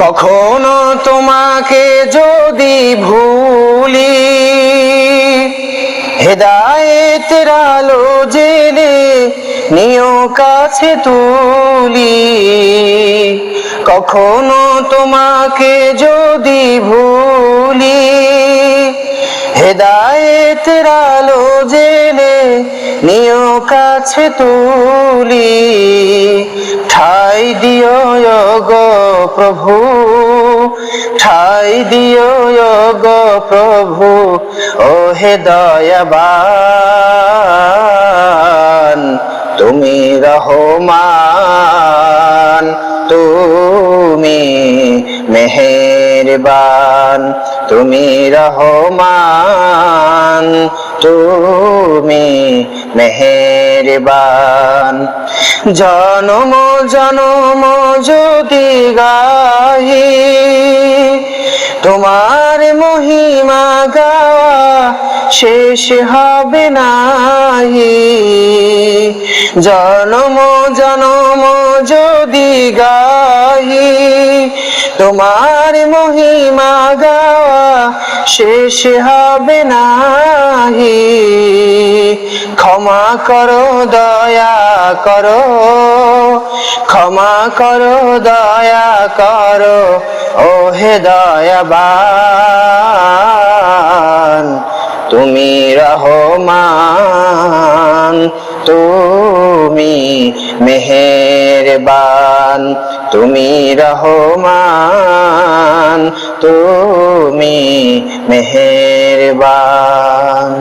কখনো তোমাকে যদি ভুলি, হেদায়েতের আলো জেনে নিও কাছে তুলি। কখনো তোমাকে যদি ভুলি, হেদায়েতের আলো জেনে নিও কাছে তুলি। ঠাই দিও গো প্রভু, ঠাই দিও গো প্রভু, ও হে দয়াবান, তুমি রহমান, তুমি মেহেরবান, তুমি রহমান, তুমি মেহেরবান। জনম জনম যদি গাহি, তোমার মহিমা গাওয়া শেষ হবে নাহি। জনম জনম যদি গাহি, তোমার মহিমা গাওয়া শেষ হবে নাহি। ক্ষমা করো দয়া করো, ক্ষমা করো দয়া করো, ও হে দয়াবান, তুমি রহমান, তুমি মেহেরবান, তুমি রহমান, তুমি মেহেরবান।